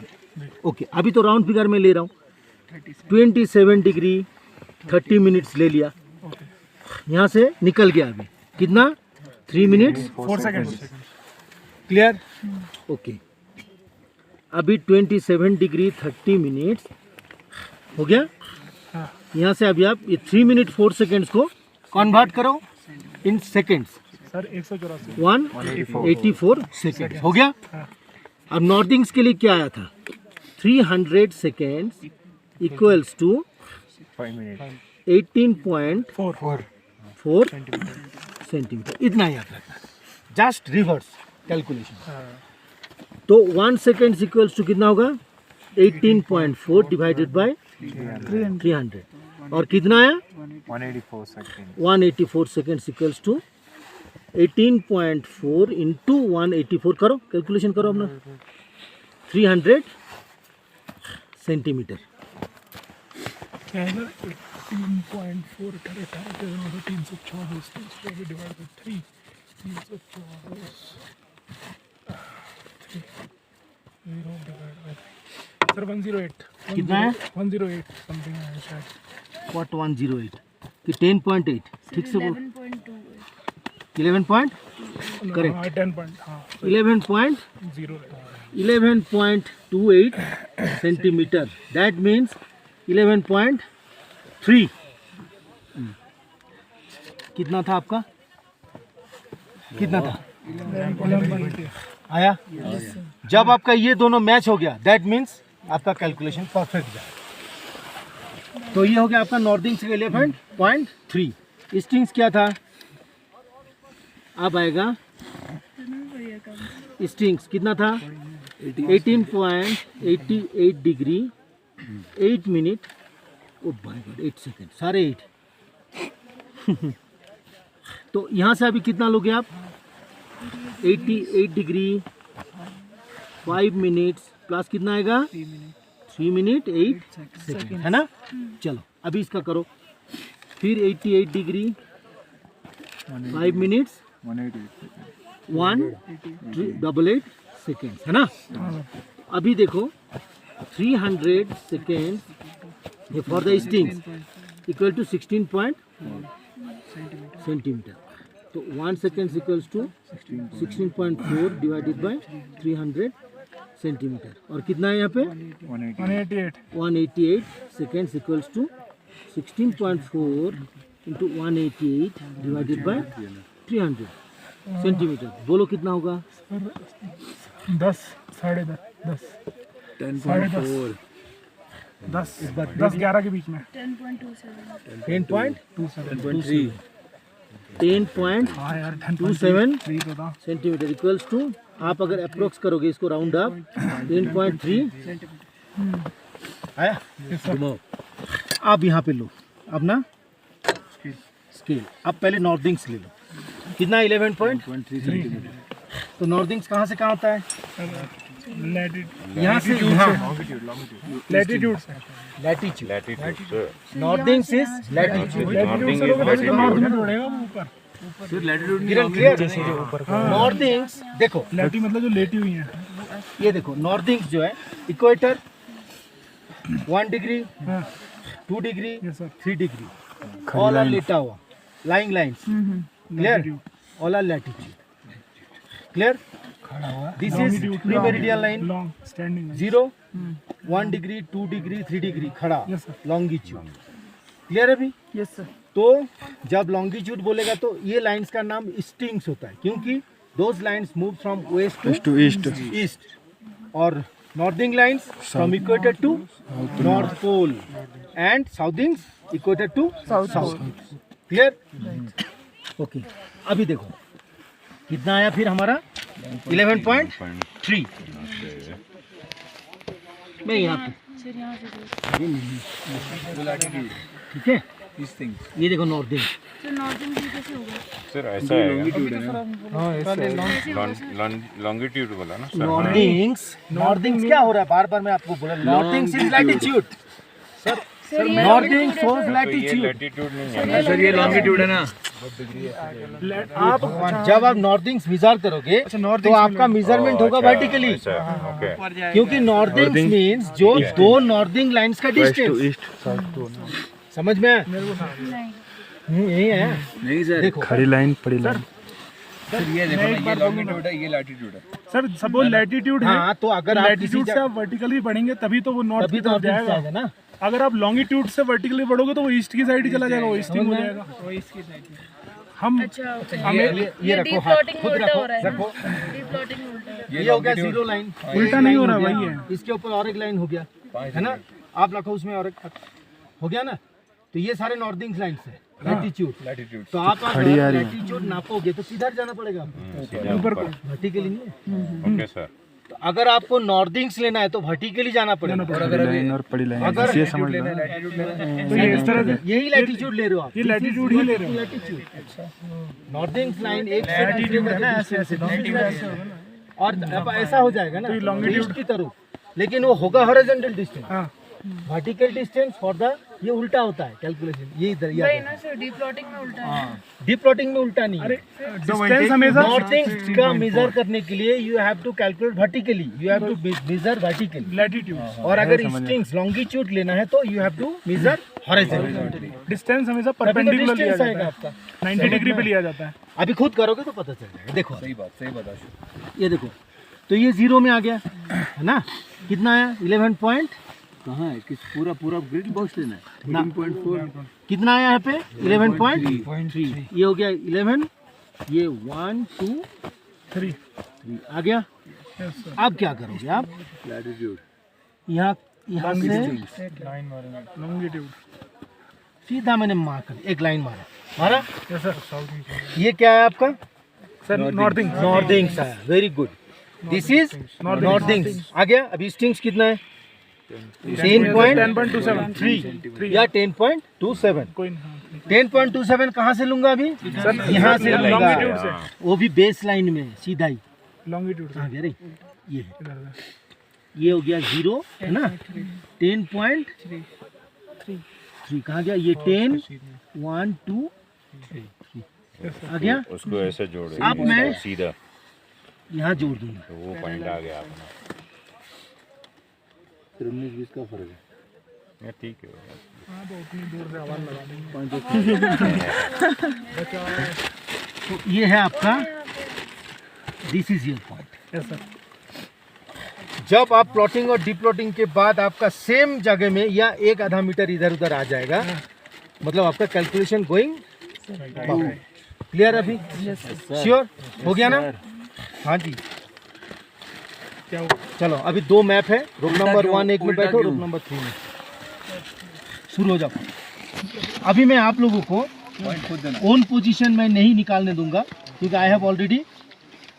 ओके अभी तो राउंड फिगर में ले रहा हूँ, 27 डिग्री 30 मिनट्स ले लिया, यहाँ से निकल गया अभी कितना 3 मिनट्स
4 सेकंड।
Clear, okay. अभी 27 डिग्री 30 मिनट्स हो गया। यहाँ से अभी आप ये 3 मिनट 4 सेकेंड्स को कन्वर्ट करो इन सेकेंड्स,
सर 184
184 सेकेंड्स हो गया। अब नॉर्थिंग्स के लिए क्या आया था, 300 सेकेंड्स इक्वल्स टू 18.4 सेंटीमीटर, इतना याद रखना, जस्ट रिवर्स कैलकुलेशन। तो 1 सेकेंड इक्वल्स टू कितना होगा 18.4 डिवाइडेड बाय 300, और कितना आया 184 सेकेंड्स इक्वल्स टू 18.4 इंटू 184 करो, कैलकुलेशन करो अपना, 300 सेंटीमीटर।
क्या है सर 18.4 324 डिवाइड बाय 3 324 सर 108
कितना है
108 समथिंग है शायद।
व्हाट 108 कि 10.8, ठीक से बोल,
11.2.
11 पॉइंट
हाँ,
करेक्ट,
10 पॉइंट हाँ
11.28 सेंटीमीटर, दैट मीन्स 11.3। कितना था आपका, कितना था आया। जब आपका ये दोनों मैच हो गया दैट मीन्स आपका कैलकुलेशन परफेक्ट जाए। तो ये हो गया आपका नॉर्थिंग्स 11.3। ईस्टिंग्स क्या था, अब आएगा स्टिंग्स कितना था 18.88 डिग्री 8 मिनट, ओ भाई 8 सेकेंड, सारे 8 तो यहाँ से अभी कितना लोगे आप? 88 डिग्री 5 मिनट्स प्लस कितना आएगा? 3 मिनट 8 सेकेंड, है ना? चलो अभी इसका करो। फिर 88 डिग्री 5 मिनट्स 188 सेकेंड, है ना? अभी देखो 300 second for the strings equal to 16 centimetre. तो 1 second equals to 16.4 divided by 300 centimetre. और कितना है यहाँ पे? 188 seconds equals to 16.4 into 188 divided by 300 centimetre. बोलो कितना होगा?
10 साढ़े 10 साढ़े 10 11 के बीच में
10.27
हाँ यार
10.27
3 तो था।
सेंटीमीटर इक्वल्स टू, आप अगर अप्रोक्स करोगे इसको राउंड अप 10.3 आया। घुमाओ। आप यहाँ पे लो अपना स्केल। अब पहले नॉर्थिंग्स ले लो। कितना? 11.3 सेंटीमीटर। तो नॉर्थिंग्स कहाँ से कहाँ होता है? यहाँ से यहाँ
लैटिट्यूड से
latitude.
Latitude, sir.
Northings is latitude.
Latitude से लोगे तो नॉर्थ में दौड़ेगा वो ऊपर।
नॉर्थिंग्स देखो,
लैटी मतलब जो लेटी हुई है।
ये देखो नॉर्थिंग्स जो है equator 1 degree 2 degree
yes sir
3 degree all are लेटा हुआ lying lines. Clear? All are latitude. Clear? This is prime meridian line
long standing
0 1 degree 2 degree 3 degree खड़ा
यस सर
लॉन्गिट्यूड। क्लियर है अभी?
यस सर
तो जब longitude बोलेगा तो ये लाइंस का नाम स्टिंग्स होता है, क्योंकि those lines move from west to east और northing lines from equator to north pole and southings equator to south. Clear? Okay. अभी देखो कितना आया फिर हमारा 11.3। मैं यहाँ पे
सर यहाँ से
ठीक है। ये देखो नॉर्थिंग।
सर नॉर्थिंग व्यू कैसे होगा?
सर ऐसा है लॉन्गिट्यूड बोला ना सर।
नॉर्थिंग्स क्या हो रहा है? बार बार मैं आपको बोला northings is latitude. Sir northing shows
तो ये
लैटिट्यूड।
लैटिट्यूड नहीं है।
सर ये लॉन्गिट्यूड है ना।
आप जब आप नॉर्थिंग्स मेजर करोगे तो आपका मेजरमेंट होगा वर्टिकली,
ओके।
क्योंकि नॉर्थिंग्स मींस जो दो नॉर्थिंग लाइंस का डिस्टेंस। समझ में आया? यही है।
नहीं सर
देखो
खड़ी लाइन पड़ी लाइन।
सर ये देखो ना, ये लॉन्गिट्यूड है ये लैटिट्यूड है।
सर सपोज लैटिट्यूड है
हाँ, तो अगर आप
लैटिट्यूड से आप वर्टिकली बढ़ेंगे तभी तो वो नॉर्थ
तभी
की
तो
तरफ
आप
जाएगा।
जाएगा ना।
अगर आप लॉन्गिट्यूड से वर्टिकली बढ़ोगे तो वो ईस्ट की साइड ही चला जाएगा, वो ईस्टिंग हो जाएगा। हम
अच्छा ओके।
ये रखो
डीप
हाथ
प्लॉटिंग
खुद
उल्टा
रखो
हो रहा है
रखो।
डीप प्लॉटिंग उल्टा है।
ये हो गया जीरो लाइन।
उल्टा नहीं हो रहा, वही है।
इसके ऊपर और एक लाइन हो गया, है ना? आप रखो उसमें और एक हो गया ना। तो ये सारे नॉर्थिंग लाइन्स है लैटिट्यूड। तो आप अगर लैटिट्यूड नापोगे तो किधर जाना पड़ेगा आपको?
ऊपर को
वर्टिकली नहीं है।
Okay sir.
तो अगर आपको नॉर्थिंग्स लेना है तो वर्टिकली जाना पड़ेगा।
खड़ी लाइन और पड़ी लाइन
अगर
ये समझ लो।
तो ये इस तरह से
यही लैटिट्यूड ले रहे हो आप।
ये लैटिट्यूड ही ले रहे हो।
लैटिट्यूड नॉर्थिंग्स लाइन एक से दूसरे का ना ऐसे ऐसे और अब ऐसा हो जाएगा ना ईस्ट की तरफ, लेकिन वो होगा हॉरिजॉन्टल डिस्टेंस।
हाँ
वर्टिकल डिस्टेंस फॉर द ये उल्टा होता है कैलकुलेशन। ये इधर
वही
याद
ना सर डीप प्लॉटिंग में उल्टा है।
डीप प्लॉटिंग में उल्टा नहीं है।
डिस्टेंस हमेशा
नॉर्थिंग्स का मेजर करने के लिए you have to calculate vertically, you have to measure vertically.
Latitude
और अगर स्ट्रिंग्स लॉन्गिट्यूड लेना है तो you have to measure horizontally.
Distance हमेशा परपेंडिकुलर लिया
डिस्टेंस
जाता
आएगा
है,
आपका।
90 डिग्री पे लिया जाता है।
अभी खुद करोगे तो पता चल जाएगा। देखो
सही बात अशोक।
ये देखो, तो ये जीरो में आ गया है ना। कितना आया? 11 पॉइंट
कहाँ है किस पूरा ग्रिड बॉक्स लेना है?
ना।
13.4
कितना आया यहाँ पे? 11.3। ये हो गया 11, ये 1 2
3
आ गया। अब क्या करोगे आप?
लैटिट्यूड
यहाँ से
लॉन्गिट्यूड
सीधा मैंने एक लाइन मारा। ये क्या है आपका?
सर नॉर्थिंग
नॉर्थिंग्स आया। Very good. This is northings आ गया। अभी स्टिंग्स कितना है? 10.27 या 10.27।
कोई नहीं, हाँ,
10.27 कहाँ से लूंगा अभी? यहाँ से लूंगा,
लॉन्गिट्यूड से,
वो भी बेस लाइन में सीधा ही।
लॉन्गिट्यूड से
कहाँ गया रे? ये है।
इधर से।
ये हो गया 0 है ना, 10.3 कहाँ गया? ये 10 1 2 3 आ गया।
उसको ऐसे जोड़े
अब मैं
सीधा,
यहाँ जोड़ दूंगा।
तो वो पॉइंट आ गया अपना।
फिर 19-20 का फर्क है।
ये ठीक है।
हाँ तो उतनी दूर से आवाज लगा देंगे।
तो ये है आपका, this is your point.
Yes sir.
जब आप प्लॉटिंग और डीप्लॉटिंग के बाद आपका सेम जगह में या 1/2 मीटर इधर उधर आ जाएगा, मतलब आपका कैलकुलेशन गोइंग क्लियर अभी? श्योर हो गया ना? हाँ जी।
क्या हुआ?
चलो अभी 2 मैप है, रूम नंबर 1 एक में बैठो, रूम नंबर 3 में शुरू हो जाओ। अभी मैं आप लोगों को ओन पोजीशन में नहीं निकालने दूंगा, क्योंकि आई हैव ऑलरेडी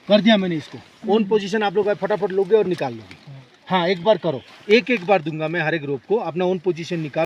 कर दिया मैंने इसको। ओन पोजीशन आप लोग फटाफट लोगे और निकाल लोगे। हाँ एक बार करो, एक बार दूंगा मैं हर एक ग्रुप को, अपना ओन पोजीशन निकाल।